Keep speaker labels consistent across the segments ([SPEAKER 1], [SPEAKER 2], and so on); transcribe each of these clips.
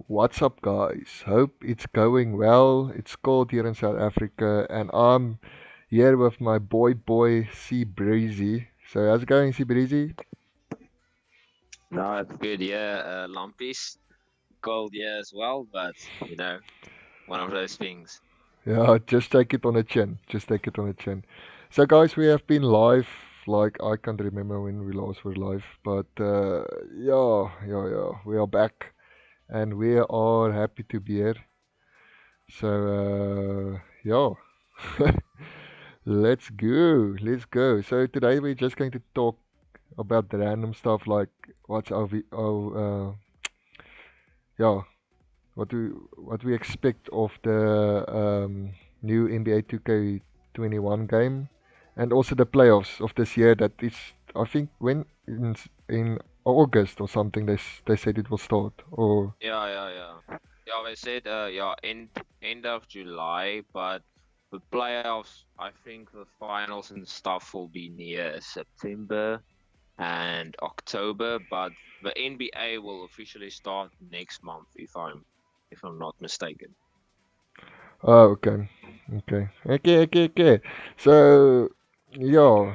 [SPEAKER 1] What's up, guys? Hope it's going well. It's cold here in South Africa, and I'm here with my boy C Breezy. So, how's it going, C Breezy?
[SPEAKER 2] No, it's good. Yeah, Lumpies, cold, yeah, as well. But one of those things.
[SPEAKER 1] Yeah, just take it on the chin. Just take it on the chin. So, guys, we have been live. Like, I can't remember when we last were live, but yeah, we are back, and we are happy to be here. So, yeah. Let's go. Let's go. So today we're just going to talk about the random stuff like what's yeah, what we expect of the new NBA 2K21 game, and also the playoffs of this year. That is, I think, when in August or something. They said it will start. Or
[SPEAKER 2] Yeah. Yeah, they said yeah, end of July, but the playoffs, I think the finals and stuff will be near September and October, but the NBA will officially start next month if I'm not mistaken.
[SPEAKER 1] okay, okay. So yeah,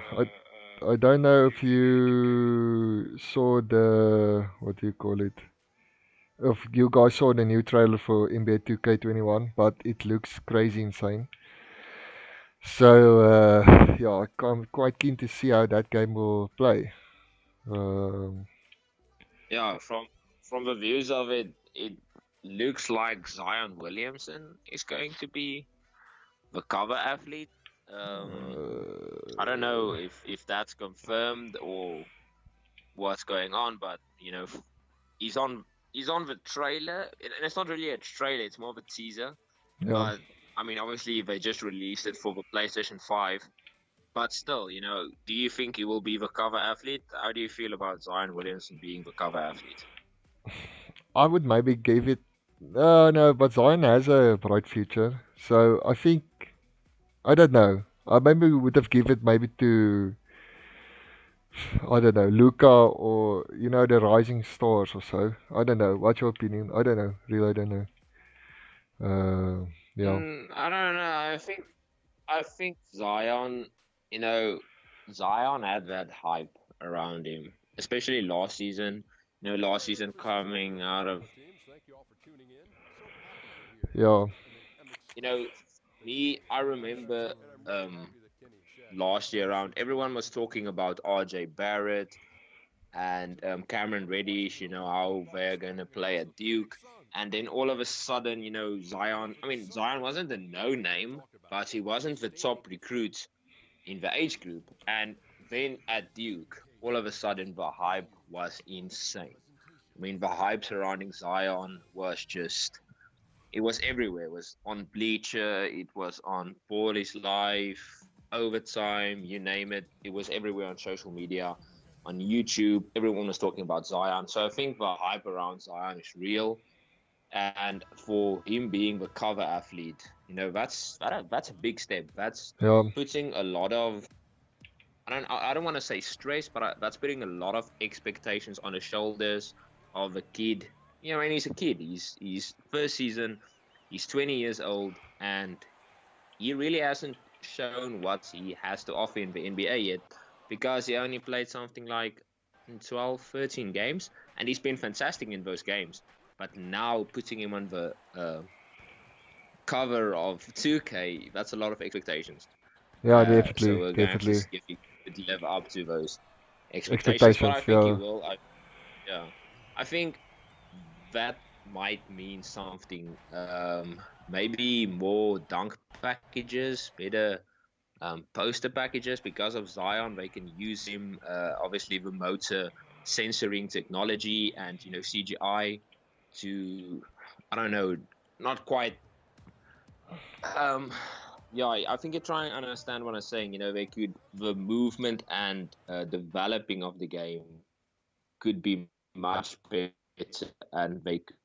[SPEAKER 1] I don't know if you saw the what do you call it? If you guys saw the new trailer for NBA 2K21, but it looks crazy insane. So yeah, I'm quite keen to see how that game will play. Um,
[SPEAKER 2] Yeah, from the views of it, it looks like Zion Williamson is going to be the cover athlete. Um, I don't know
[SPEAKER 1] uh,
[SPEAKER 2] if that's confirmed or what's going on, but he's on he's on the trailer, and it's not really a trailer; it's more of a teaser.
[SPEAKER 1] yeah.
[SPEAKER 2] But I mean, obviously, they just released it for the PlayStation 5. But still, do you think he will be the cover athlete? How do you feel about Zion Williamson being the cover athlete?
[SPEAKER 1] I would maybe give it. No, but Zion has a bright future. So I think I don't know. I maybe would have given it maybe to I don't know Luca or the Rising Stars or so. I don't know. What's your opinion? I don't know. Really, I don't know. Yeah.
[SPEAKER 2] I don't know. I think Zion, you know, Zion had that hype around him, especially last season. Last season coming out of,
[SPEAKER 1] Yeah.
[SPEAKER 2] you know, I remember um last year around, everyone was talking about RJ Barrett and Cameron Reddish, how they're going to play at Duke. And then all of a sudden, Zion, I mean, Zion wasn't a no name, but he wasn't the top recruit in the age group. And then at Duke, all of a sudden the hype was insane. I mean, the hype surrounding Zion was just, it was everywhere. It was on Bleacher, it was on Paulie's Life, Overtime, you name it. It was everywhere on social media, on YouTube. Everyone was talking about Zion. So I think the hype around Zion is real. And for him being the cover athlete, that's a big step. That's
[SPEAKER 1] Yeah.
[SPEAKER 2] putting a lot of, I don't want to say stress, but that's putting a lot of expectations on the shoulders of a kid. And he's a kid. He's first season. He's 20 years old, and he really hasn't shown what he has to offer in the NBA yet, because he only played something like 12, 13 games, and he's been fantastic in those games. But now putting him on the cover of 2K, that's a lot of expectations.
[SPEAKER 1] Yeah,
[SPEAKER 2] So
[SPEAKER 1] definitely,
[SPEAKER 2] we're going to have to
[SPEAKER 1] definitely.
[SPEAKER 2] see if he could live up to those expectations. But
[SPEAKER 1] Expectations,
[SPEAKER 2] I think he
[SPEAKER 1] yeah.
[SPEAKER 2] will. Yeah, I think that might mean something. Maybe more dunk packages, better poster packages because of Zion. They can use him. Obviously, the motor sensoring technology and CGI to, I don't know, not quite. Um, yeah, I think you're trying to understand what I'm saying. They could, the movement and developing of the game could be much better, and they could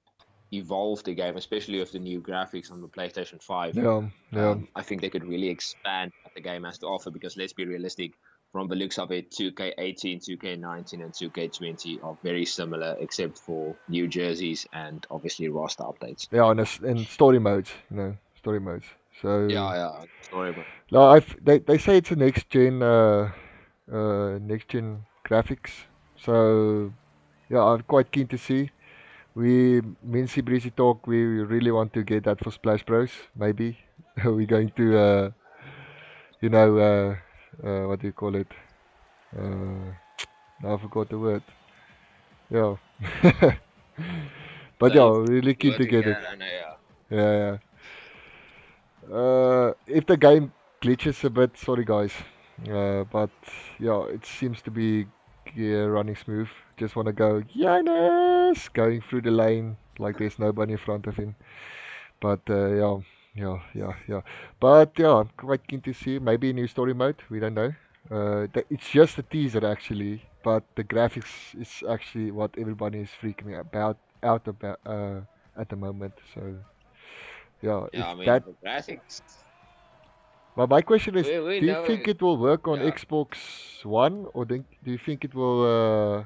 [SPEAKER 2] evolve the game, especially with the new graphics on the PlayStation 5.
[SPEAKER 1] Yeah, yeah.
[SPEAKER 2] I think they could really expand what the game has to offer, because let's be realistic. from the looks of it, 2K18, 2K19, and 2K20 are very similar, except for new jerseys and obviously roster updates.
[SPEAKER 1] Yeah, and story modes, story modes. So,
[SPEAKER 2] Yeah. Sorry, but
[SPEAKER 1] no, they say it's a next gen graphics. So, yeah, I'm quite keen to see. Me and Breezy talk. We really want to get that for Splash Bros. Maybe we're going to, you know, what do you call it? Uh, I forgot the word. Yeah. But yeah,
[SPEAKER 2] same
[SPEAKER 1] really keen to
[SPEAKER 2] working.
[SPEAKER 1] get it.
[SPEAKER 2] Yeah, I know. Yeah.
[SPEAKER 1] Yeah, yeah. If the game glitches a bit, sorry guys. But yeah, it seems to be running smooth. Just want to go, Giannis, going through the lane like there's nobody in front of him. But yeah. But yeah, I'm quite keen to see maybe a new story mode. We don't know. It's just a teaser actually, but the graphics is actually what everybody is freaking out about at the moment. So yeah,
[SPEAKER 2] Yeah,
[SPEAKER 1] if
[SPEAKER 2] I mean
[SPEAKER 1] that.
[SPEAKER 2] the graphics.
[SPEAKER 1] But my question is,
[SPEAKER 2] We
[SPEAKER 1] do you
[SPEAKER 2] know.
[SPEAKER 1] think it will work on
[SPEAKER 2] Yeah.
[SPEAKER 1] Xbox One, or do you think it will,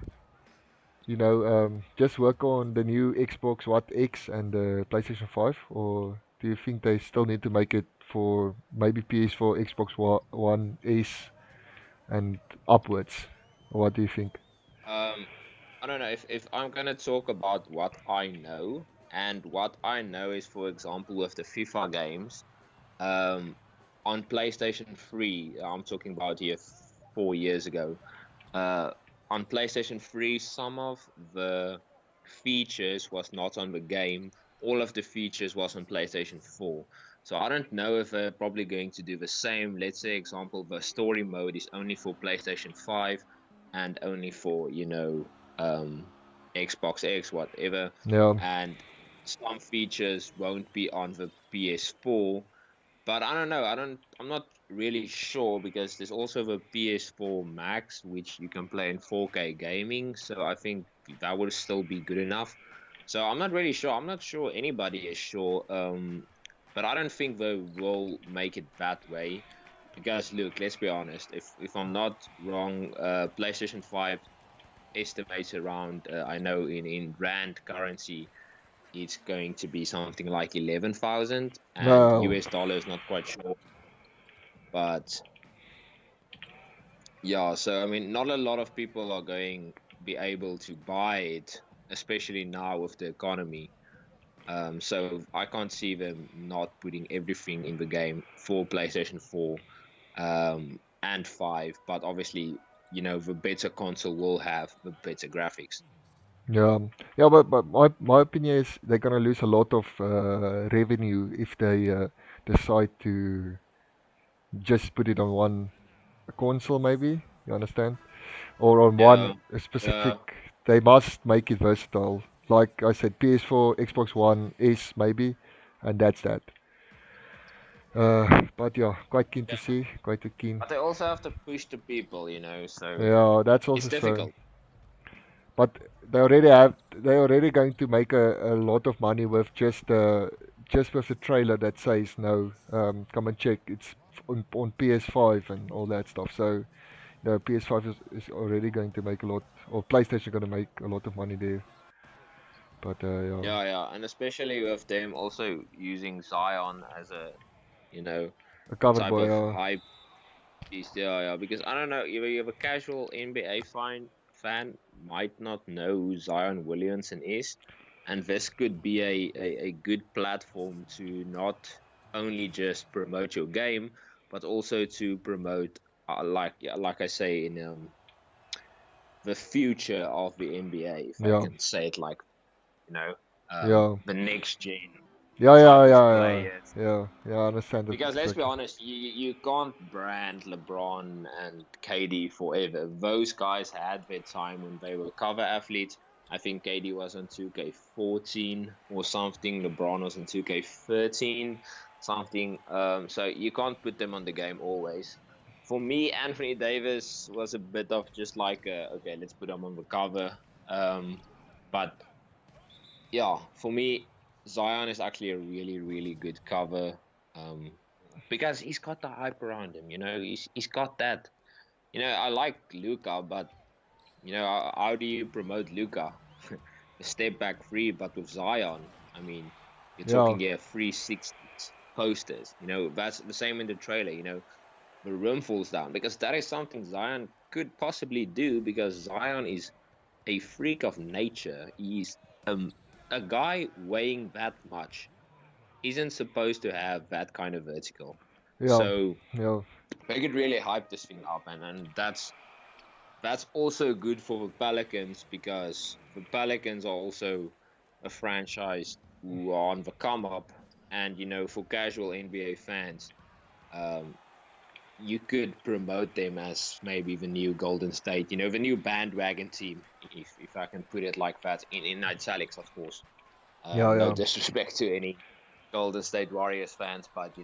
[SPEAKER 1] just work on the new Xbox One X and the PlayStation 5, or do you think they still need to make it for maybe PS4, Xbox One S and upwards? Or what do you think?
[SPEAKER 2] Um, I don't know if I'm gonna talk about what I know, and what I know is, for example, with the FIFA games, um, on PlayStation 3, I'm talking about here 4 years ago. Uh, on PlayStation 3, some of the features was not on the game. All of the features was on PlayStation 4. So I don't know if they're probably going to do the same. Let's say, example, the story mode is only for PlayStation 5 and only for, um, Xbox X, whatever.
[SPEAKER 1] Yeah,
[SPEAKER 2] And some features won't be on the PS4, but I don't know. I'm not really sure because there's also the PS4 Max, which you can play in 4K gaming. So I think that would still be good enough. So I'm not really sure. I'm not sure anybody is sure. But I don't think they will make it that way. Because look, let's be honest. If I'm not wrong, PlayStation 5 estimates around, I know in rand currency, it's going to be something like 11,000, and
[SPEAKER 1] no,
[SPEAKER 2] US dollars not quite sure. But yeah, so I mean, not a lot of people are going be able to buy it, especially now with the economy. So I can't see them not putting everything in the game for PlayStation 4 and 5. But obviously, the better console will have the better graphics.
[SPEAKER 1] yeah, yeah. But my opinion is they're gonna lose a lot of revenue if they decide to just put it on one console, maybe. You understand? Or on
[SPEAKER 2] Yeah,
[SPEAKER 1] one specific.
[SPEAKER 2] yeah,
[SPEAKER 1] They must make it versatile. Like I said, PS4, Xbox One S maybe, and that's that. But yeah, quite keen to
[SPEAKER 2] yeah.
[SPEAKER 1] see, quite keen.
[SPEAKER 2] But they also have to push the people, so
[SPEAKER 1] Yeah, that's
[SPEAKER 2] it's
[SPEAKER 1] also so.
[SPEAKER 2] difficult.
[SPEAKER 1] But they're already going to make a lot of money with just with the trailer that says no, come and check. It's on PS5 and all that stuff. So no, PS5 is already going to make a lot, or PlayStation going to make a lot of money there. But yeah,
[SPEAKER 2] Yeah, and especially with them also using Zion as a, you know,
[SPEAKER 1] a cover
[SPEAKER 2] type
[SPEAKER 1] boy.
[SPEAKER 2] of hype piece. Yeah, because I don't know, if you have a casual NBA fan might not know who Zion Williamson is, and this could be a good platform to not only just promote your game, but also to promote, like I say, in the future of the NBA, if I
[SPEAKER 1] Yeah,
[SPEAKER 2] can say it like, you know,
[SPEAKER 1] yeah,
[SPEAKER 2] the next gen
[SPEAKER 1] yeah, yeah,
[SPEAKER 2] type of
[SPEAKER 1] yeah, yeah,
[SPEAKER 2] players.
[SPEAKER 1] yeah, yeah. I understand that
[SPEAKER 2] Because let's be
[SPEAKER 1] exactly.
[SPEAKER 2] honest, you can't brand LeBron and KD forever. Those guys had their time when they were cover athletes. I think KD was on 2K14 or something. LeBron was on 2K13, something. So you can't put them on the game always. For me, Anthony Davis was a bit of just like, okay, let's put him on the cover. But yeah, for me, Zion is actually a really, really good cover. Um, because he's got the hype around him, he's got that. I like Luka, but how do you promote Luka? A step back three, but with Zion. I mean, you're
[SPEAKER 1] Yeah,
[SPEAKER 2] talking here 360s posters. That's the same in the trailer. The room falls down because that is something Zion could possibly do because Zion is a freak of nature. He's a guy weighing that much isn't supposed to have that kind of vertical.
[SPEAKER 1] yeah,
[SPEAKER 2] So
[SPEAKER 1] yeah,
[SPEAKER 2] they could really hype this thing up, and that's also good for the Pelicans because the Pelicans are also a franchise who are on the come up, and for casual NBA fans, um, you could promote them as maybe the new Golden State, the new bandwagon team, if I can put it like that, in italics, of course.
[SPEAKER 1] yeah,
[SPEAKER 2] No
[SPEAKER 1] yeah,
[SPEAKER 2] disrespect to any Golden State Warriors fans, but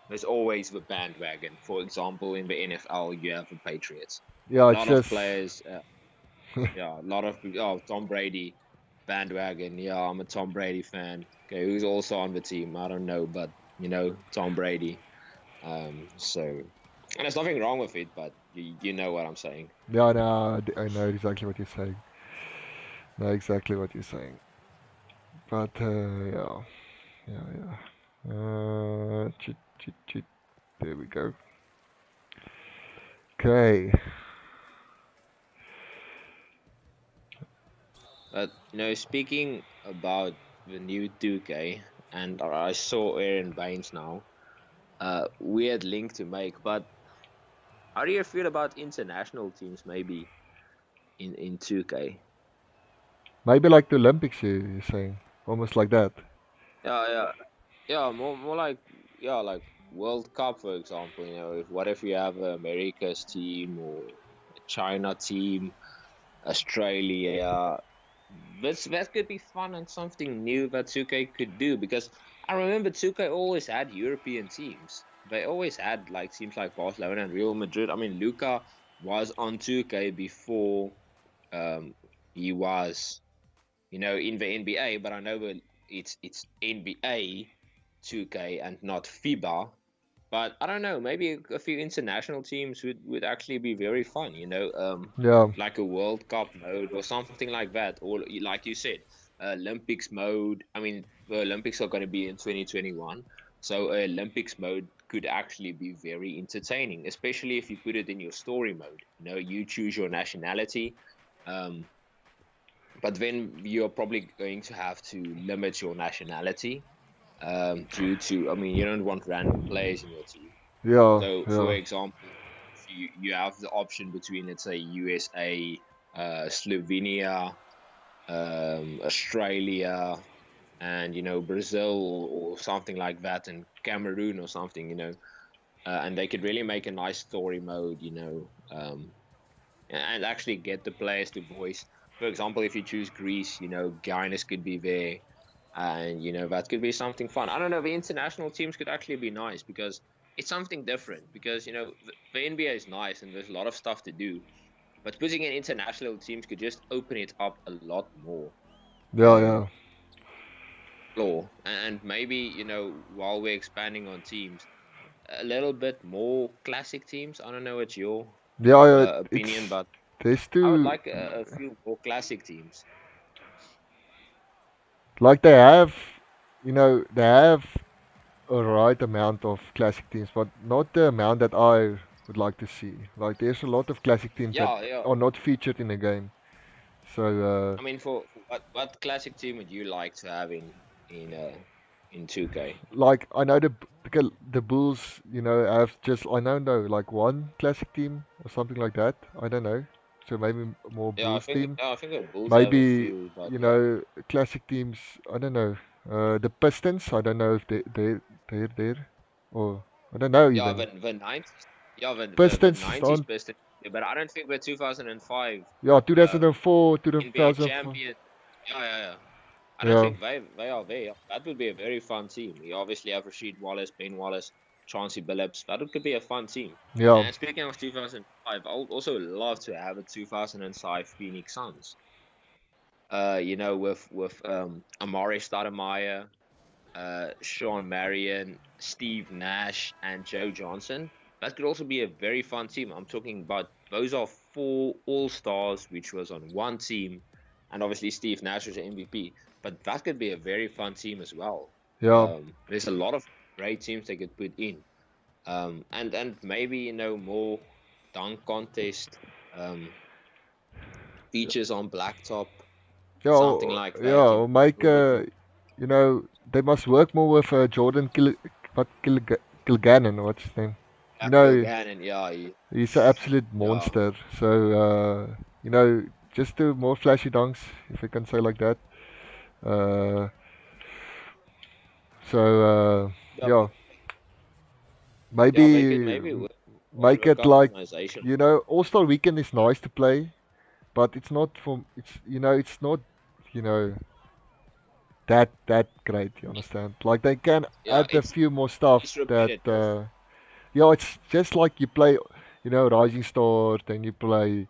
[SPEAKER 2] there's always the bandwagon. For example, in the NFL, you have the Patriots.
[SPEAKER 1] yeah.
[SPEAKER 2] A
[SPEAKER 1] It's
[SPEAKER 2] lot of
[SPEAKER 1] just
[SPEAKER 2] players, yeah, a lot of Tom Brady bandwagon. Yeah, I'm a Tom Brady fan. Okay, who's also on the team? I don't know, but Tom Brady. So, and there's nothing wrong with it, but you know what I'm saying.
[SPEAKER 1] yeah. No, I know exactly what you're saying. Know exactly what you're saying. But yeah, yeah, yeah. Cheat, cheat, cheat. There we go. Okay.
[SPEAKER 2] But speaking about the new 2K, and I saw Aaron Baines now. Weird link to make, but how do you feel about international teams maybe in 2K?
[SPEAKER 1] Maybe like the Olympics, you're saying, almost like that.
[SPEAKER 2] Yeah, yeah, yeah. More like like World Cup, for example. If what if you have America's team or a China team, Australia? That could be fun and something new that 2K could do because I remember 2K always had European teams. They always had like teams like Barcelona and Real Madrid. I mean, Luka was on 2K before um, he was, in the NBA, but I know that it's NBA 2K and not FIBA. But I don't know, maybe a few international teams would actually be very fun,
[SPEAKER 1] Yeah,
[SPEAKER 2] like a World Cup mode or something like that. Or like you said, Olympics mode. I mean, the Olympics are going to be in 2021. So Olympics mode could actually be very entertaining, especially if you put it in your story mode. You choose your nationality. Um, but then you're probably going to have to limit your nationality due to, I mean, you don't want random players in your team.
[SPEAKER 1] yeah,
[SPEAKER 2] So, for
[SPEAKER 1] yeah,
[SPEAKER 2] example, if you have the option between, let's say, USA, Slovenia, Australia, and Brazil or something like that, and Cameroon or something, and they could really make a nice story mode, and actually get the players to voice. For example, if you choose Greece, Guinness could be there, and that could be something fun. I don't know. The international teams could actually be nice because it's something different. Because the NBA is nice and there's a lot of stuff to do, but putting in international teams could just open it up a lot more.
[SPEAKER 1] yeah,
[SPEAKER 2] Um,
[SPEAKER 1] yeah.
[SPEAKER 2] Floor and maybe while we're expanding on teams, a little bit more classic teams. I don't know what's your
[SPEAKER 1] Yeah, yeah,
[SPEAKER 2] opinion, but
[SPEAKER 1] there's
[SPEAKER 2] I would
[SPEAKER 1] two,
[SPEAKER 2] like a few more classic teams.
[SPEAKER 1] like they have a right amount of classic teams, but not the amount that I would like to see. Like there's a lot of classic teams that
[SPEAKER 2] Yeah, yeah.
[SPEAKER 1] are not featured in the game. So
[SPEAKER 2] I mean, for what classic team would you like to have in 2K?
[SPEAKER 1] like I know the Bulls, have just I know no like one classic team or something like that. I don't know. So maybe more Bulls team.
[SPEAKER 2] I think the Bulls have a
[SPEAKER 1] Maybe
[SPEAKER 2] few, but yeah,
[SPEAKER 1] classic teams. I don't know. The Pistons. I don't know if they're there or I don't know
[SPEAKER 2] yeah,
[SPEAKER 1] even.
[SPEAKER 2] the 90s, yeah, the
[SPEAKER 1] Pistons
[SPEAKER 2] 90s
[SPEAKER 1] on
[SPEAKER 2] Pistons, but I don't think the 2005
[SPEAKER 1] yeah
[SPEAKER 2] um
[SPEAKER 1] 2004
[SPEAKER 2] NBA
[SPEAKER 1] 2005.
[SPEAKER 2] champion. Yeah, yeah, yeah. I don't
[SPEAKER 1] Yeah,
[SPEAKER 2] think they are there. That would be a very fun team. You obviously have Rasheed Wallace, Ben Wallace, Chauncey Billups. Could be a fun team.
[SPEAKER 1] yeah,
[SPEAKER 2] And speaking of 2005, I would also love to have a 2005 Phoenix Suns. With Amari Stoudemire, Sean Marion, Steve Nash, and Joe Johnson. That could also be a very fun team. I'm talking about those are 4 all-stars which was on one team, and obviously Steve Nash was MVP. But that could be a very fun team as well.
[SPEAKER 1] Yeah,
[SPEAKER 2] There's a lot of great teams they could put in, and maybe more dunk contest features on blacktop, something like
[SPEAKER 1] yeah,
[SPEAKER 2] that.
[SPEAKER 1] or make
[SPEAKER 2] A little bit more.
[SPEAKER 1] they must work more with Jordan Kilgannon, what's his name? You
[SPEAKER 2] Phil
[SPEAKER 1] know,
[SPEAKER 2] Gannon, yeah,
[SPEAKER 1] he's an absolute
[SPEAKER 2] yeah,
[SPEAKER 1] monster. So, just do more flashy dunks, if I can say like that. Uh, so,
[SPEAKER 2] yeah,
[SPEAKER 1] yeah,
[SPEAKER 2] yeah.
[SPEAKER 1] maybe
[SPEAKER 2] Maybe work more on
[SPEAKER 1] make
[SPEAKER 2] the
[SPEAKER 1] it like,
[SPEAKER 2] customization.
[SPEAKER 1] All Star Weekend is nice to play, but it's not it's not, you know, that great. You understand? Like they can
[SPEAKER 2] Yeah,
[SPEAKER 1] add a few more stuff
[SPEAKER 2] it's
[SPEAKER 1] that,
[SPEAKER 2] repetitive.
[SPEAKER 1] yeah, it's just like you play, Rising Star, then you play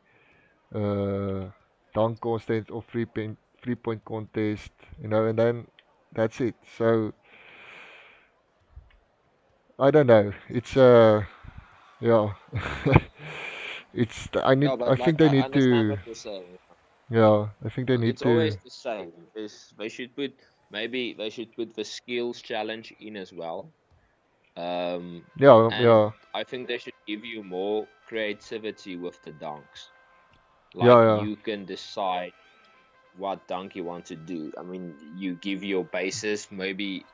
[SPEAKER 1] uh, dunk contest or 3 point contest, and then that's it. So I don't know. It's yeah,
[SPEAKER 2] Yeah,
[SPEAKER 1] I
[SPEAKER 2] but
[SPEAKER 1] think
[SPEAKER 2] like
[SPEAKER 1] they
[SPEAKER 2] I
[SPEAKER 1] need
[SPEAKER 2] understand
[SPEAKER 1] to,
[SPEAKER 2] what you're saying.
[SPEAKER 1] yeah, I think they need
[SPEAKER 2] It's
[SPEAKER 1] to,
[SPEAKER 2] always the same. They should put maybe they should put the skills challenge in as well. Um,
[SPEAKER 1] yeah,
[SPEAKER 2] and
[SPEAKER 1] yeah,
[SPEAKER 2] I think they should give you more creativity with the dunks.
[SPEAKER 1] yeah,
[SPEAKER 2] Like
[SPEAKER 1] yeah,
[SPEAKER 2] you can decide what dunk you want to do. I mean, you give your bases. Maybe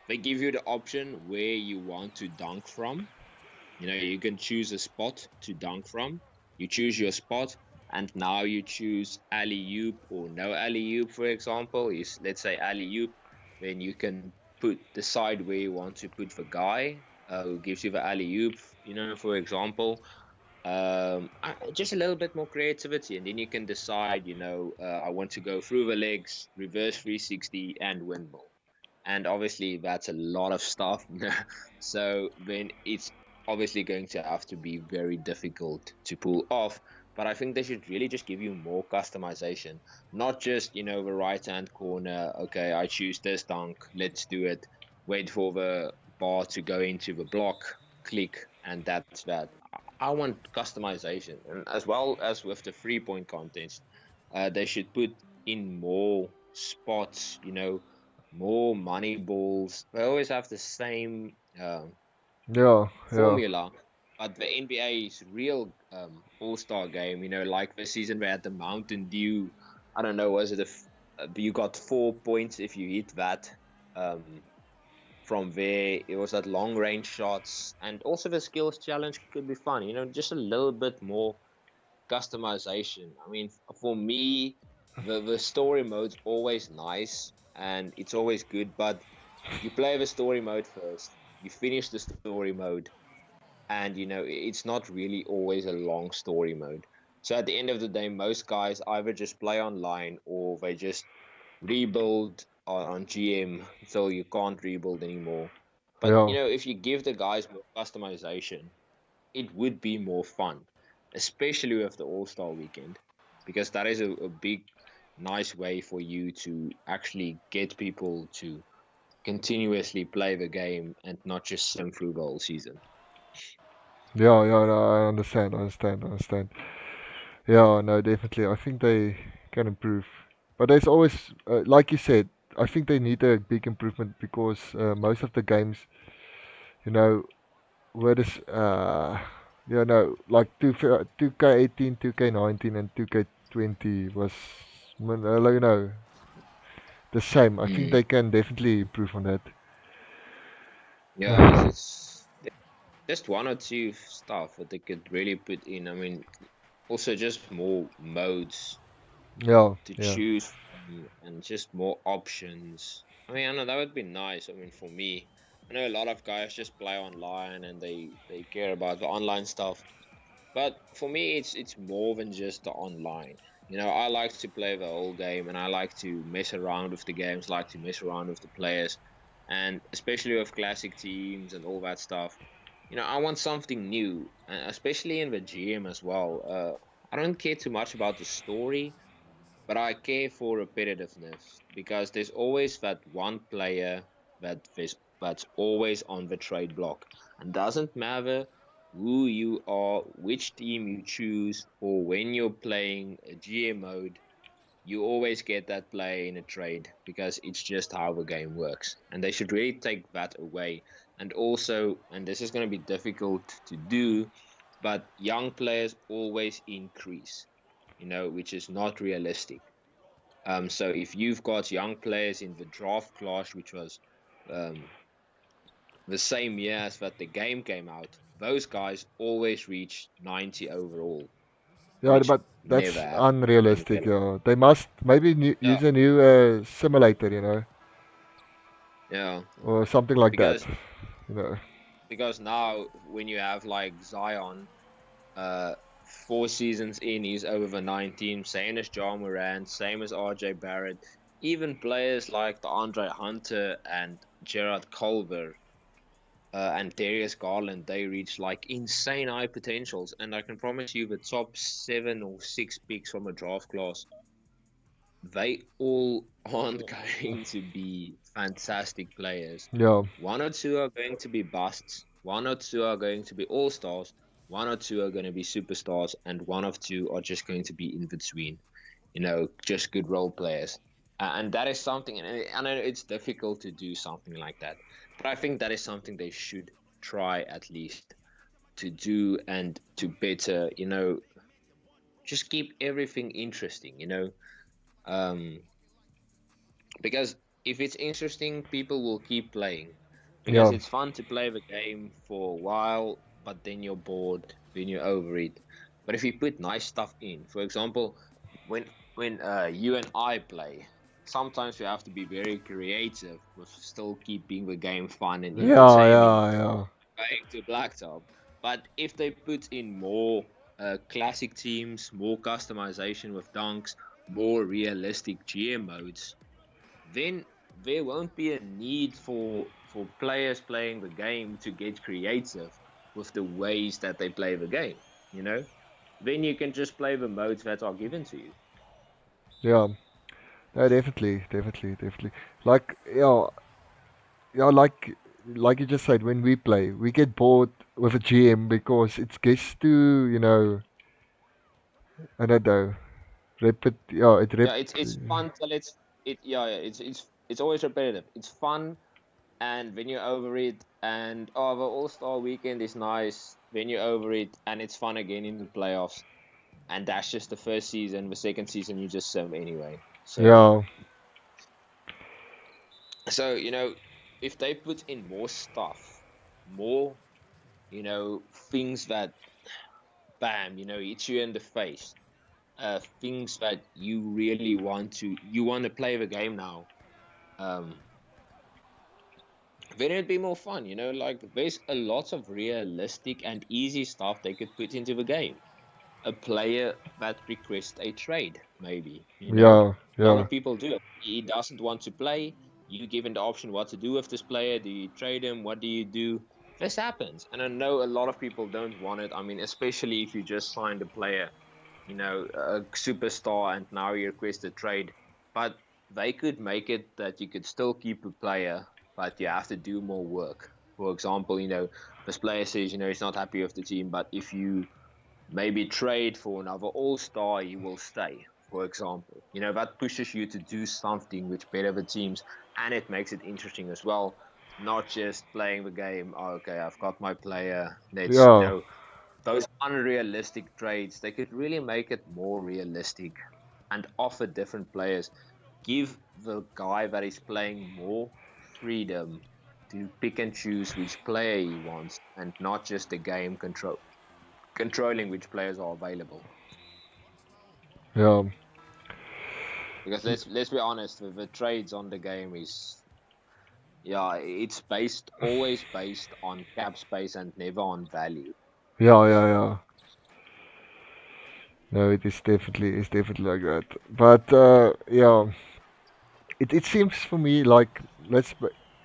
[SPEAKER 2] they give you the option where you want to dunk from. You can choose a spot to dunk from. You choose your spot, and now you choose alley oop or no alley oop, for example. Let's say alley oop, then you can decide where you want to put the guy who gives you the alley oop, for example. Just a little bit more creativity, and then you can decide, I want to go through the legs, reverse 360, and windmill. And obviously that's a lot of stuff. So then it's obviously going to have to be very difficult to pull off. But I think they should really just give you more customization, not just the right hand corner. Okay, I choose this dunk, let's do it. Wait for the bar to go into the block, click, and that's that. I want customization, and as well as with the 3 point contest, they should put in more spots, more money balls. They always have the same
[SPEAKER 1] yeah, yeah,
[SPEAKER 2] formula, but the NBA's real All Star game, like this season we had the Mountain Dew. I don't know, was it you got 4 points if you hit that. From there, it was at long range shots, and also the skills challenge could be fun. Just a little bit more customization. I mean, for me, the story mode's always nice and it's always good, but you play the story mode first, you finish the story mode, and it's not really always a long story mode. So at the end of the day, most guys either just play online or they just rebuild on GM until you can't rebuild anymore. But
[SPEAKER 1] yeah,
[SPEAKER 2] if you give the guys more customization, it would be more fun, especially with the All Star weekend, because that is a big, nice way for you to actually get people to continuously play the game and not just sim through the whole season.
[SPEAKER 1] yeah, yeah. No, I understand, I understand, I understand. Yeah, no, definitely. I think they can improve, but there's always, like you said, I think they need a big improvement because most of the games, you know, where this, like 2K18, 2K19, and 2K20 was, the same. I think
[SPEAKER 2] Mm.
[SPEAKER 1] they can definitely improve on that.
[SPEAKER 2] Yeah, it's just one or two stuff that they could really put in. I mean, also just more modes
[SPEAKER 1] Yeah,
[SPEAKER 2] to
[SPEAKER 1] yeah,
[SPEAKER 2] choose from and just more options. I mean, I know that would be nice. I mean, for me, I know a lot of guys just play online and they care about the online stuff. But for me, it's more than just the online. I like to play the whole game and I like to mess around with the games, like to mess around with the players, and especially with classic teams and all that stuff. I want something new, especially in the GM as well. I don't care too much about the story, but I care for repetitiveness because there's always that one player that's always on the trade block, and doesn't matter. who you are, which team you choose, or when you're playing a GM mode, you always get that player in a trade because it's just how the game works. And they should really take that away. And also, and this is going to be difficult to do, but young players always increase, which is not realistic. So if you've got young players in the draft class, which was um, the same year as that the game came out, those guys always reach 90 overall,
[SPEAKER 1] Yeah,
[SPEAKER 2] which
[SPEAKER 1] but
[SPEAKER 2] never
[SPEAKER 1] that's
[SPEAKER 2] happened.
[SPEAKER 1] unrealistic. Yeah, they must maybe
[SPEAKER 2] Yeah,
[SPEAKER 1] use a new simulator,
[SPEAKER 2] yeah,
[SPEAKER 1] or something like that.
[SPEAKER 2] because
[SPEAKER 1] You know.
[SPEAKER 2] now when you have like Zion, uh, 4 seasons in, he's over the 19, same as John Moran, same as RJ Barrett, even players like the Andre Hunter and Gerard Culver and Darius Garland, they reach like insane high potentials. And I can promise you, the top 7 or 6 picks from a draft class, they all aren't going to be fantastic players.
[SPEAKER 1] Yeah,
[SPEAKER 2] One or two are going to be busts, one or two are going to be all stars, one or two are going to be superstars, and one of two are just going to be in between, just good role players. And that is something, and I know it's difficult to do something like that, but I think that is something they should try at least to do and to better, just keep everything interesting, um, because if it's interesting, people will keep playing because
[SPEAKER 1] yeah,
[SPEAKER 2] it's fun to play the game for a while, but then you're bored, then you're over it. But if you put nice stuff in, for example, when you and I play, sometimes you have to be very creative with still keeping the game fun and
[SPEAKER 1] yeah,
[SPEAKER 2] entertaining,
[SPEAKER 1] yeah,
[SPEAKER 2] going to blacktop. But if they put in more classic teams, more customization with dunks, more realistic GM modes, then there won't be a need for players playing the game to get creative with the ways that they play the game. You know, then you can just play the modes that are given to you.
[SPEAKER 1] yeah. No, definitely, definitely, definitely. Like, yeah, yeah, like you just said, when we play, we get bored with a GM because it gets to, I don't know, yeah,
[SPEAKER 2] Yeah, it's fun till it's always repetitive. It's fun, and when you're over it, and oh, the All Star weekend is nice. When you're over it, and it's fun again in the playoffs, and that's just the first season. The second season, you just sim anyway.
[SPEAKER 1] yeah,
[SPEAKER 2] So if they put in more stuff, more things that bam, hit you in the face, things that you really want to play the game now. Um, then it'd be more fun. Like there's a lot of realistic and easy stuff they could put into the game. A player that requests a trade, maybe.
[SPEAKER 1] yeah,
[SPEAKER 2] A lot
[SPEAKER 1] yeah,
[SPEAKER 2] of people do it. He doesn't want to play. You give him the option what to do with this player. Do you trade him? What do you do? This happens. And I know a lot of people don't want it. I mean, especially if you just signed a player, a superstar, and now you request a trade. But they could make it that you could still keep a player, but you have to do more work. For example, this player says, he's not happy with the team, but if you maybe trade for another all-star, he will stay, for example. That pushes you to do something which better the teams, and it makes it interesting as well, not just playing the game. Oh, okay, I've got my player, let's
[SPEAKER 1] yeah,
[SPEAKER 2] those unrealistic trades, they could really make it more realistic and offer different players, give the guy that is playing more freedom to pick and choose which player he wants, and not just the game controlling which players are available.
[SPEAKER 1] yeah,
[SPEAKER 2] Because let's be honest, the trades on the game is, yeah, it's always based on cap space and never on value.
[SPEAKER 1] yeah, yeah, yeah. No, it's definitely like that. But yeah, it seems for me like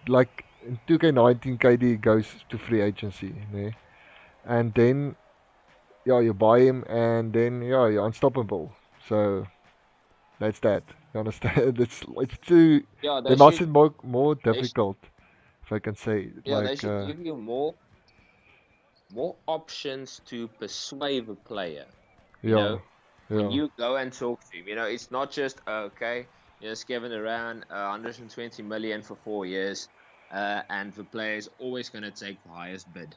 [SPEAKER 1] like in 2K19 KD goes to free agency, né? And then yeah, you buy him, and then yeah, you're unstoppable. So that's that. You understand? It's too.
[SPEAKER 2] Yeah,
[SPEAKER 1] They
[SPEAKER 2] they
[SPEAKER 1] must
[SPEAKER 2] should.
[SPEAKER 1] it more
[SPEAKER 2] They sh-
[SPEAKER 1] difficult, if I can say.
[SPEAKER 2] yeah, they
[SPEAKER 1] Like
[SPEAKER 2] should give you more. more options to persuade a player. You
[SPEAKER 1] Yeah.
[SPEAKER 2] know, when
[SPEAKER 1] Yeah.
[SPEAKER 2] you go and talk to him, it's not just okay. It's Kevin Durant, 120 million for 4 years, and the player is always going to take the highest bid.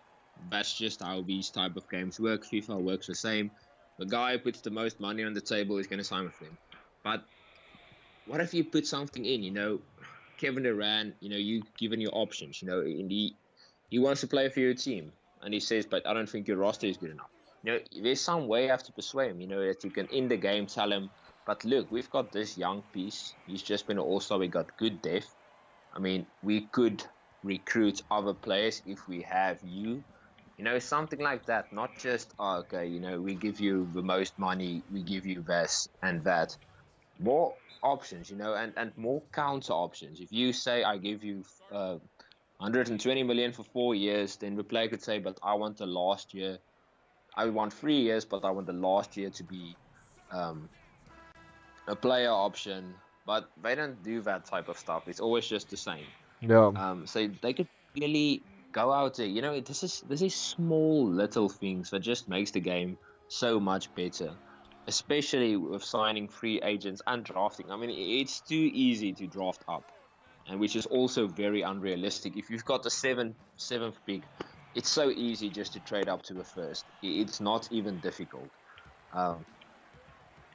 [SPEAKER 2] That's just how these type of games work. FIFA works the same. The guy who puts the most money on the table is going to sign with them. But what if you put something in? Kevin Durant. You given your options. And he wants to play for your team, and he says, "But I don't think your roster is good enough." There's some way you have to persuade him. That you can in the game tell him, "But look, we've got this young piece. He's just been an all-star. We got good depth. I mean, we could recruit other players if we have you." Something like that. Not just, oh, okay, we give you the most money, we give you this and that. More options, and more counter options. If you say, I give you 120 million for 4 years, then the player could say, but I want the last year. I want 3 years, but I want the last year to be um, a player option. But they don't do that type of stuff. It's always just the same.
[SPEAKER 1] Yeah.
[SPEAKER 2] So they could really go out there. This is small little things that just makes the game so much better, especially with signing free agents and drafting. I mean, it's too easy to draft up, and which is also very unrealistic. If you've got the seventh pick, it's so easy just to trade up to the first. It's not even difficult. Um,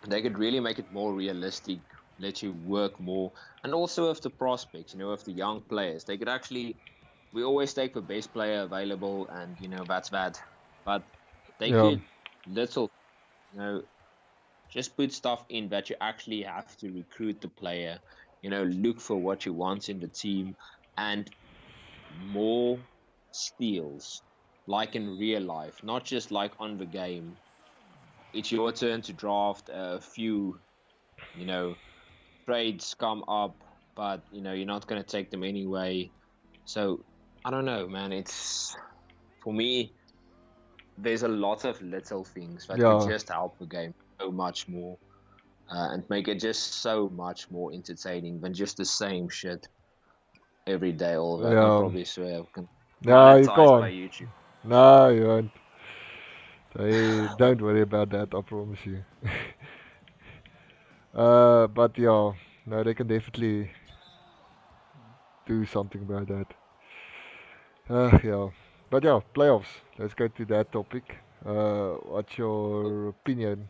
[SPEAKER 2] they could really make it more realistic, let you work more, and also with the prospects, with the young players, they could actually. We always take the best player available, and that's that. But they
[SPEAKER 1] Yeah.
[SPEAKER 2] could little, you know, just put stuff in that you actually have to recruit the player. Look for what you want in the team, and more steals, like in real life, not just like on the game. It's your turn to draft a few, you know, trades come up, but you're not going to take them anyway. So I don't know, man. It's for me. There's a lot of little things that could
[SPEAKER 1] Yeah.
[SPEAKER 2] just help the game so much more, and make it just so much more entertaining than just the same shit every day. All that. I
[SPEAKER 1] Yeah.
[SPEAKER 2] probably swear I can
[SPEAKER 1] No, you
[SPEAKER 2] monetized by
[SPEAKER 1] can't.
[SPEAKER 2] YouTube.
[SPEAKER 1] No, you won't. They don't worry about that, I promise you. But yeah, no, they can definitely do something about that. Yeah. But yeah, playoffs. Let's go to that topic. What's your opinion?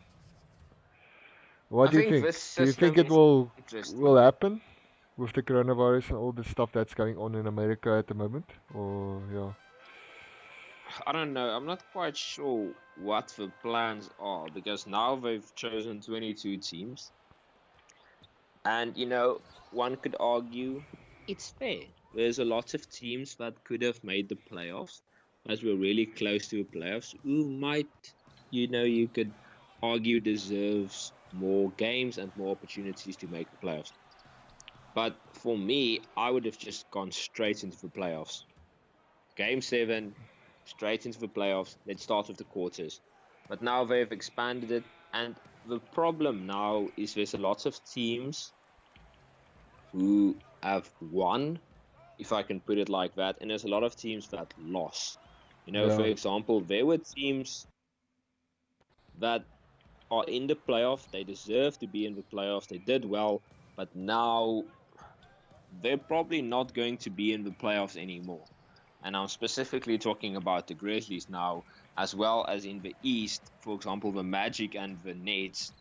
[SPEAKER 1] What
[SPEAKER 2] I
[SPEAKER 1] do you
[SPEAKER 2] think
[SPEAKER 1] think?
[SPEAKER 2] this
[SPEAKER 1] Do you think
[SPEAKER 2] system
[SPEAKER 1] it
[SPEAKER 2] is
[SPEAKER 1] will
[SPEAKER 2] interesting.
[SPEAKER 1] happen with the coronavirus and all the stuff that's going on in America at the moment? Or yeah,
[SPEAKER 2] I don't know. I'm not quite sure what the plans are because now they've chosen 22 teams, and one could argue it's fair. There's a lot of teams that could have made the playoffs, that were really close to the playoffs, who might, you could argue deserves more games and more opportunities to make the playoffs. But for me, I would have just gone straight into the playoffs. Game 7, straight into the playoffs. Let's start with the quarters. But now they've expanded it, and the problem now is there's a lot of teams who have won, if I can put it like that, and there's a lot of teams that lost. For
[SPEAKER 1] yeah,
[SPEAKER 2] example, there were teams that are in the playoff. They deserve to be in the playoffs. They did well, but now they're probably not going to be in the playoffs anymore. And I'm specifically talking about the Grizzlies now, as well as in the East. For example, the Magic and the Nets.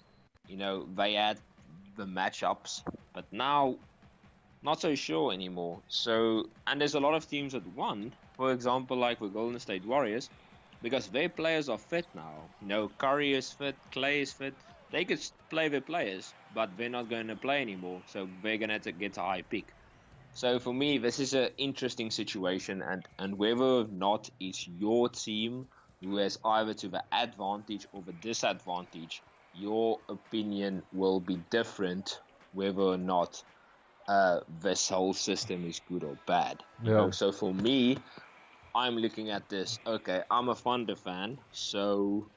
[SPEAKER 2] They had the matchups, but now not so sure anymore. So, and there's a lot of teams that won, for example, like the Golden State Warriors, because their players are fit now. Curry is fit, Clay is fit. They could play their players, but they're not going to play anymore. So they're going to get a high pick. So for me, this is an interesting situation, and whether or not it's your team who has either to the advantage or the disadvantage, your opinion will be different whether or not this whole system is good or bad.
[SPEAKER 1] yeah,
[SPEAKER 2] So for me, I'm looking at this. Okay, I'm a Thunder fan, so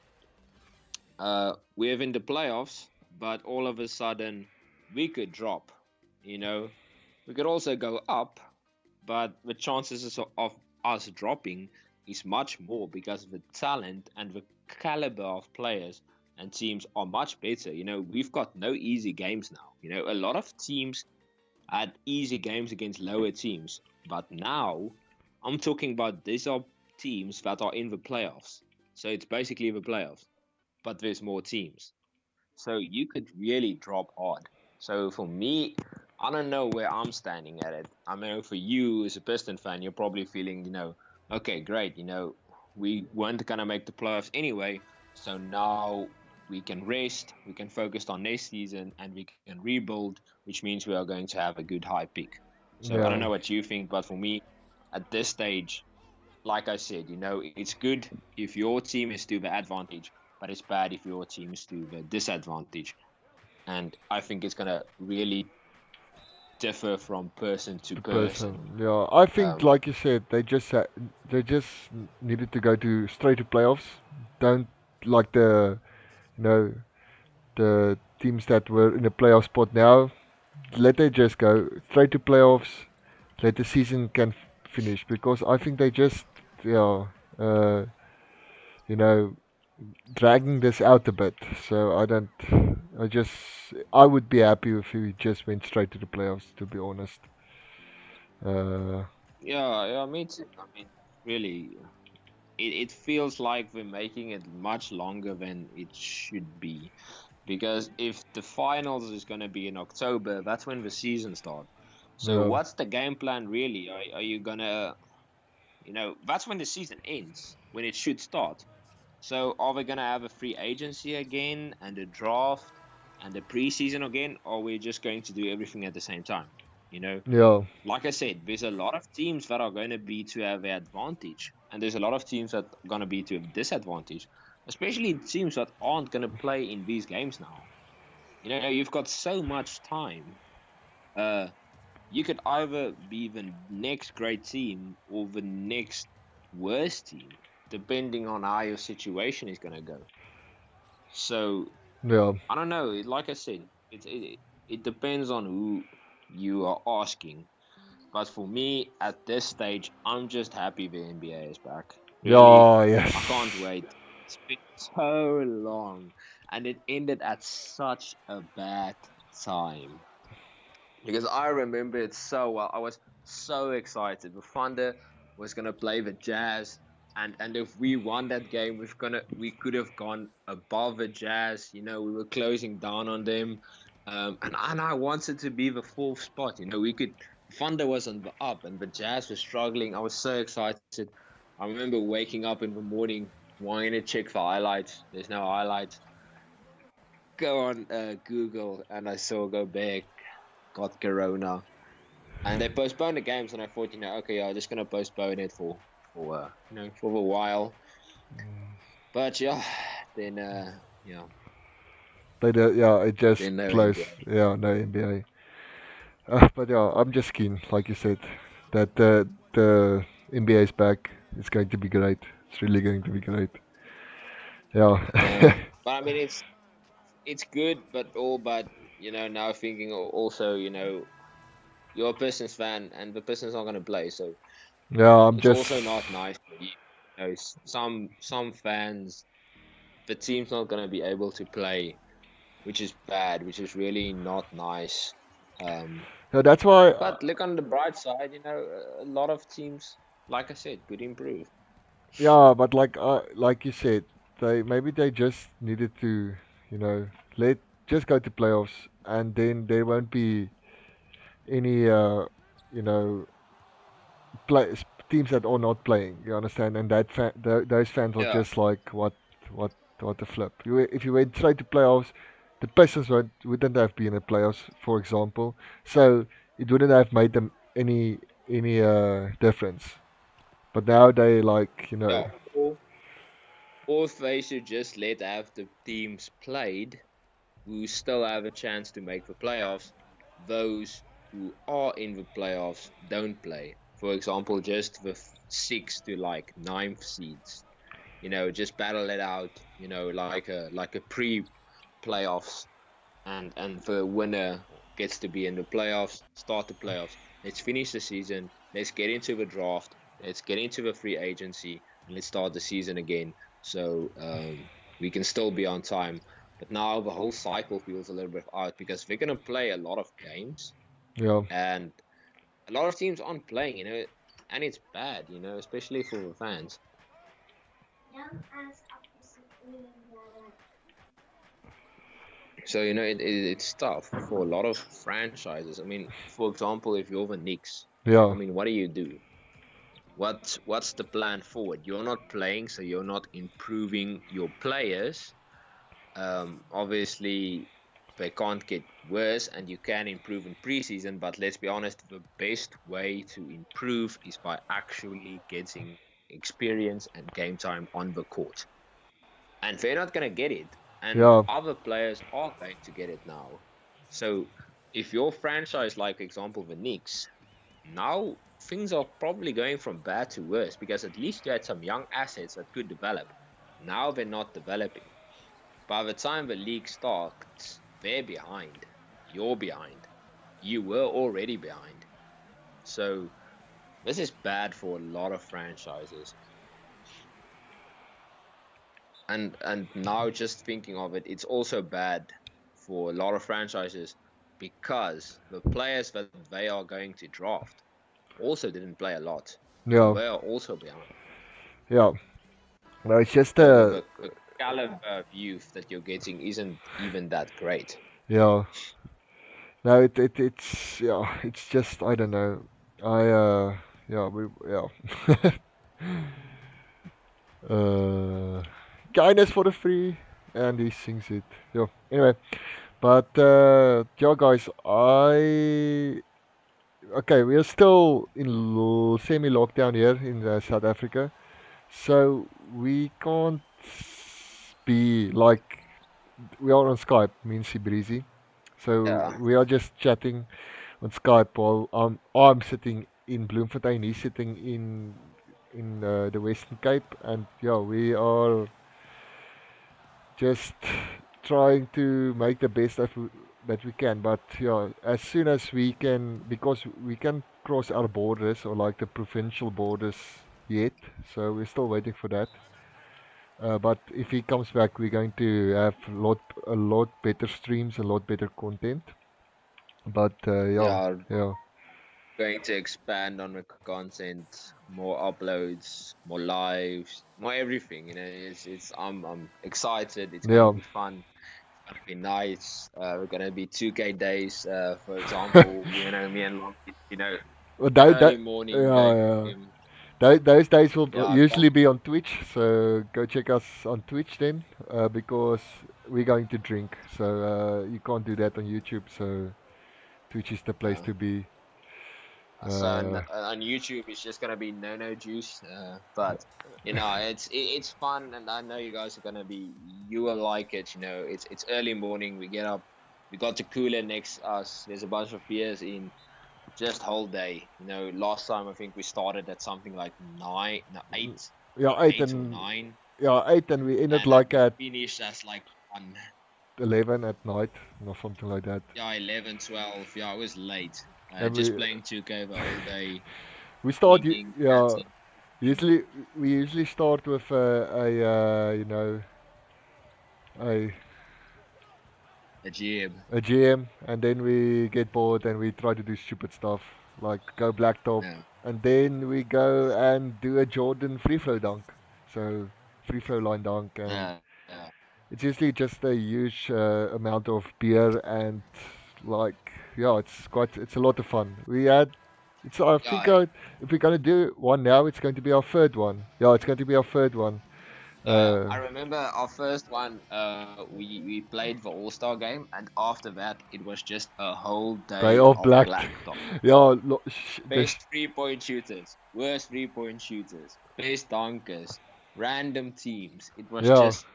[SPEAKER 2] we're in the playoffs, but all of a sudden we could drop. You know, we could also go up, but the chances of us dropping is much more because the talent and the caliber of players and teams are much better. We've got no easy games now. A lot of teams had easy games against lower teams, but now I'm talking about these are teams that are in the playoffs. So it's basically the playoffs, but there's more teams. So you could really drop hard. So for me, I don't know where I'm standing at it. I mean, for you as a Piston fan, you're probably feeling, okay, great, we weren't gonna make the playoffs anyway, so now we can rest, we can focus on next season, and we can rebuild, which means we are going to have a good high peak. So I don't
[SPEAKER 1] Yeah,
[SPEAKER 2] know what you think, but for me, at this stage, like I said, it's good if your team is to the advantage, but it's bad if your team is to the disadvantage. And I think it's gonna really differ from person to
[SPEAKER 1] the person.
[SPEAKER 2] person.
[SPEAKER 1] Yeah, I think,
[SPEAKER 2] Um,
[SPEAKER 1] like you said, they just needed to go to straight to playoffs. Don't like you know the teams that were in the playoff spot now. Let they just go straight to playoffs. Let the season can finish because I think they just yeah uh, you know dragging this out a bit. So I don't. I would be happy if we just went straight to the playoffs. To be honest. Uh,
[SPEAKER 2] yeah, yeah, me too. I mean, really, it feels like we're making it much longer than it should be. Because if the finals is gonna be in October, that's when the season starts. So
[SPEAKER 1] yeah,
[SPEAKER 2] what's the game plan really? Are you gonna, that's when the season ends, when it should start. So are we gonna have a free agency again and a draft and a preseason again, or are we just going to do everything at the same time? You know,
[SPEAKER 1] yeah,
[SPEAKER 2] like I said, there's a lot of teams that are going to be to have an advantage, and there's a lot of teams that are going to be to a disadvantage, especially teams that aren't going to play in these games now. You've got so much time. Uh, you could either be the next great team or the next worst team, depending on how your situation is going to go. So
[SPEAKER 1] yeah.
[SPEAKER 2] I don't know. Like I said, it depends on who you are asking. But for me, at this stage, I'm just happy the NBA is back. Really,
[SPEAKER 1] Yeah, yes.
[SPEAKER 2] I can't wait. It's been so long, and it ended at such a bad time. Because I remember it so well. I was so excited. The Thunder was gonna play the Jazz, and if we won that game, we could have gone above the Jazz. We were closing down on them, and I wanted to be the fourth spot. We could. Thunder was on the up, and the Jazz was struggling. I was so excited. I remember waking up in the morning wanting to check for highlights. There's no highlights. Go on Google, and I saw Gobert got corona, and they postponed the games, and I thought, okay, I'm just gonna postpone it for a while. But yeah, then
[SPEAKER 1] Yeah, it just
[SPEAKER 2] then no
[SPEAKER 1] close.
[SPEAKER 2] NBA.
[SPEAKER 1] Yeah, no NBA. But yeah, I'm just keen, like you said, that the NBA is back. It's going to be great. It's really going to be great. Yeah.
[SPEAKER 2] Yeah, but I mean it's good, but now thinking also, you're a Pistons fan, and the Pistons aren't gonna play, so
[SPEAKER 1] Yeah, I'm
[SPEAKER 2] it's
[SPEAKER 1] just.
[SPEAKER 2] also not nice for you. Some fans, the team's not gonna be able to play, which is bad, which is really not nice. Um,
[SPEAKER 1] Yeah, that's why.
[SPEAKER 2] but look on the bright side, a lot of teams, like I said, could improve.
[SPEAKER 1] Yeah, but like you said, they just needed to, you know, let just go to playoffs, and then there won't be any, you know, play teams that are not playing. You understand? And those fans are
[SPEAKER 2] Yeah,
[SPEAKER 1] just like, what, what the flip? If you went straight to playoffs, the Pistons wouldn't have been in the playoffs, for example. So it wouldn't have made them any difference. But now they like,
[SPEAKER 2] yeah. Or if they should just let have the teams played who still have a chance to make the playoffs. Those who are in the playoffs don't play. For example, just the sixth to like ninth seeds. Just battle it out. Like a pre-playoffs, and the winner gets to be in the playoffs, start the playoffs. Let's finish the season. Let's get into the draft. Let's get into the free agency. and let's start the season again. So we can still be on time. But now the whole cycle feels a little bit out because we're gonna play a lot of games,
[SPEAKER 1] Yeah.
[SPEAKER 2] and a lot of teams aren't playing, and it's bad, especially for the fans. So it's tough for a lot of franchises. I mean, for example, if you're the Knicks, I
[SPEAKER 1] Yeah.
[SPEAKER 2] mean, what do you do? What's the plan forward? You're not playing, so you're not improving your players. Obviously, they can't get worse, and you can improve in preseason. But let's be honest, the best way to improve is by actually getting experience and game time on the court. And they're not going to get it. And
[SPEAKER 1] Yeah.
[SPEAKER 2] other players are going to get it now. So if your franchise, like example, the Knicks, now things are probably going from bad to worse because at least you had some young assets that could develop. Now they're not developing. By the time the league starts, they're behind. You're behind. You were already behind. So this is bad for a lot of franchises. And now just thinking of it, it's also bad for a lot of franchises because the players that they are going to draft also didn't play a lot. So
[SPEAKER 1] Yeah.
[SPEAKER 2] they are also behind.
[SPEAKER 1] Yeah. No, it's just
[SPEAKER 2] So the caliber of youth that you're getting isn't even that great.
[SPEAKER 1] yeah. No, it's yeah, it's just I don't know. I yeah, we yeah. uh Kindness for the free and he sings it. Yeah. Anyway, but yeah guys, I okay, we are still in semi lockdown here in South Africa. So we can't be like we are on Skype, me and Sibirizi. So
[SPEAKER 2] Yeah.
[SPEAKER 1] we are just chatting on Skype while I'm sitting in Bloemfontein, he's sitting in the Western Cape, and yeah, we are just trying to make the best that we can. But yeah, as soon as we can, because we can cross our borders or like the provincial borders yet, so we're still waiting for that. But if he comes back, we're going to have a lot better streams, a lot better content. But yeah,
[SPEAKER 2] Yeah,
[SPEAKER 1] yeah,
[SPEAKER 2] going to expand on the content, more uploads, more lives, more everything. It's I'm excited. It's gonna
[SPEAKER 1] yeah.
[SPEAKER 2] be fun. It's gonna be nice. We're gonna be 2K days, for example. Me and Long,
[SPEAKER 1] Well, that
[SPEAKER 2] early morning
[SPEAKER 1] yeah,
[SPEAKER 2] going to
[SPEAKER 1] yeah.
[SPEAKER 2] gym.
[SPEAKER 1] Those days will
[SPEAKER 2] Yeah,
[SPEAKER 1] usually be on Twitch, so go check us on Twitch then, because we're going to drink. So you can't do that on YouTube. So Twitch is the place
[SPEAKER 2] yeah.
[SPEAKER 1] to be.
[SPEAKER 2] So
[SPEAKER 1] Uh,
[SPEAKER 2] on YouTube, it's just gonna be no juice. But it's fun, and I know you guys are gonna be. You will like it. It's early morning. We get up. We got the cooler next us. There's a bunch of beers in. Just whole day. Last time I think we started at something like nine, no,
[SPEAKER 1] yeah,
[SPEAKER 2] eight or nine,
[SPEAKER 1] yeah, 8, and we ended
[SPEAKER 2] and
[SPEAKER 1] like
[SPEAKER 2] we
[SPEAKER 1] at
[SPEAKER 2] finished as like 1.
[SPEAKER 1] 11 at night or something like that.
[SPEAKER 2] Yeah, 11, 12. Yeah, it was late.
[SPEAKER 1] And
[SPEAKER 2] Just playing 2K the whole day,
[SPEAKER 1] we start,
[SPEAKER 2] eating,
[SPEAKER 1] yeah.
[SPEAKER 2] chatting.
[SPEAKER 1] Usually we usually start with a
[SPEAKER 2] A gym.
[SPEAKER 1] a GM, and then we get bored and we try to do stupid stuff like go blacktop,
[SPEAKER 2] Yeah.
[SPEAKER 1] and then we go and do a Jordan free flow dunk. So free flow line dunk, and
[SPEAKER 2] Yeah. Yeah.
[SPEAKER 1] it's usually just a huge amount of beer and like yeah, it's a lot of fun. We had it's I think
[SPEAKER 2] Yeah.
[SPEAKER 1] if we're gonna do one now, it's going to be our third one. Yeah, it's going to be our third one.
[SPEAKER 2] Yeah.
[SPEAKER 1] Uh,
[SPEAKER 2] I remember our first one. We played the All-Star game, and after that, it was just a whole
[SPEAKER 1] Day
[SPEAKER 2] day
[SPEAKER 1] of
[SPEAKER 2] of
[SPEAKER 1] black.
[SPEAKER 2] blacktop.
[SPEAKER 1] Yeah,
[SPEAKER 2] Best 3-point shooters, worst 3-point shooters, best dunkers, random teams. It was
[SPEAKER 1] yeah,
[SPEAKER 2] just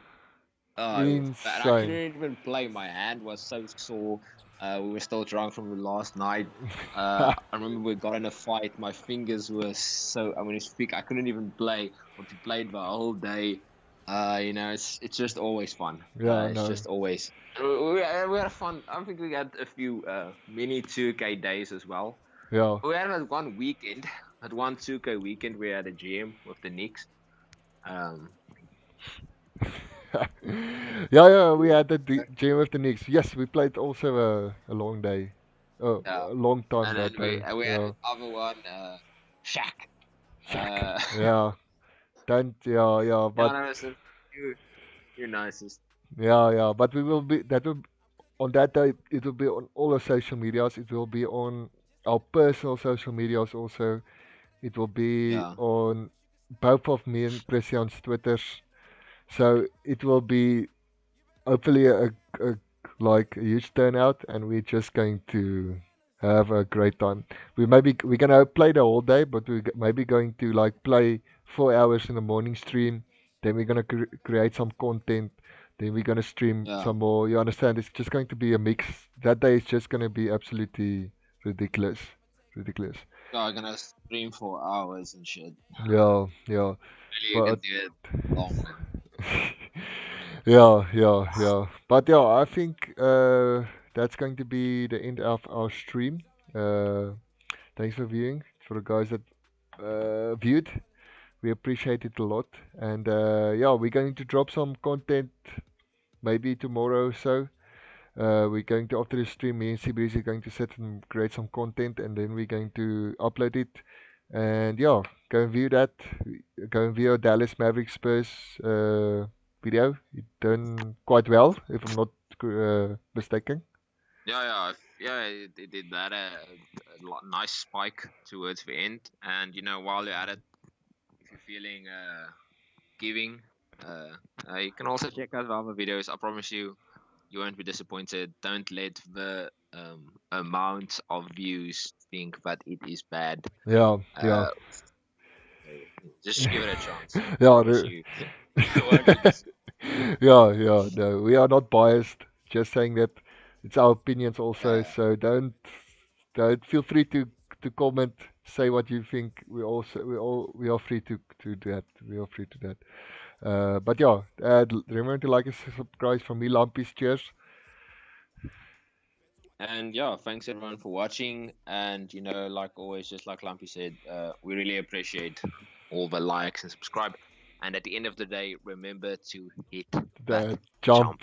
[SPEAKER 2] it was bad. I
[SPEAKER 1] insane.
[SPEAKER 2] couldn't even play. My hand was so sore. We were still drunk from the last night. I remember we got in a fight. My fingers were so. I mean, speak. I couldn't even play. But we played the whole day. It's just always fun.
[SPEAKER 1] Yeah,
[SPEAKER 2] It's
[SPEAKER 1] no,
[SPEAKER 2] just always. We had fun. I think we had a few mini 2K days as well.
[SPEAKER 1] yeah,
[SPEAKER 2] We had that one weekend, that one 2K weekend. We had a GM with the Knicks. Um,
[SPEAKER 1] Yeah, we had the gym with the Knicks. Yes, we played also a long day. Oh,
[SPEAKER 2] yeah,
[SPEAKER 1] a long time
[SPEAKER 2] and then
[SPEAKER 1] that
[SPEAKER 2] we
[SPEAKER 1] day.
[SPEAKER 2] we had
[SPEAKER 1] Yeah.
[SPEAKER 2] another one, Shaq.
[SPEAKER 1] Shaq.
[SPEAKER 2] Uh,
[SPEAKER 1] Yeah. Don't, yeah,
[SPEAKER 2] yeah,
[SPEAKER 1] but
[SPEAKER 2] no, listen, you nicest.
[SPEAKER 1] yeah, but we will be that will on that day it will be on all our social medias. It will be on our personal social medias also. It will be
[SPEAKER 2] Yeah,
[SPEAKER 1] on both of me and Christian's Twitters. So it will be hopefully a like a huge turnout, and we're just going to have a great time. We're gonna play the whole day, but we're maybe going to like play 4 hours in the morning stream. Then we're gonna create some content. Then we're gonna stream
[SPEAKER 2] yeah.
[SPEAKER 1] some more. You understand? It's just going to be a mix. That day is just gonna be absolutely ridiculous, ridiculous.
[SPEAKER 2] Yeah, I'm gonna stream for hours and shit.
[SPEAKER 1] Yeah,
[SPEAKER 2] Really, you can
[SPEAKER 1] but
[SPEAKER 2] do it long, man.
[SPEAKER 1] yeah. But yeah, I think that's going to be the end of our stream. Uh, Thanks for viewing. For the guys that viewed, we appreciate it a lot. And yeah, we're going to drop some content maybe tomorrow or so. We're going to, after the stream, me and CBS are going to sit and create some content, and then we're going to upload it. And yeah, go and view that. Go and view our Dallas Mavericks Spurs video. It done quite well, if I'm not mistaken.
[SPEAKER 2] Yeah. It did that nice spike towards the end, and while you're at it, if you're feeling giving, uh, you can also check out the other videos. I promise you, you won't be disappointed. Don't let the amount of views think that it is bad.
[SPEAKER 1] Yeah.
[SPEAKER 2] Uh, just give it a chance. I
[SPEAKER 1] Yeah,
[SPEAKER 2] promise you, you won't be disappointed.
[SPEAKER 1] yeah. No, we are not biased. Just saying that it's our opinions also.
[SPEAKER 2] Yeah,
[SPEAKER 1] So don't feel free to comment, say what you think. We are free to do that. We are free to that. But yeah, remember to like and subscribe from me, Lampies. Cheers.
[SPEAKER 2] and yeah, thanks everyone for watching. And like always, just like Lumpy said, we really appreciate all the likes and subscribe. And at the end of the day, remember to hit that
[SPEAKER 1] The
[SPEAKER 2] jump.
[SPEAKER 1] jump.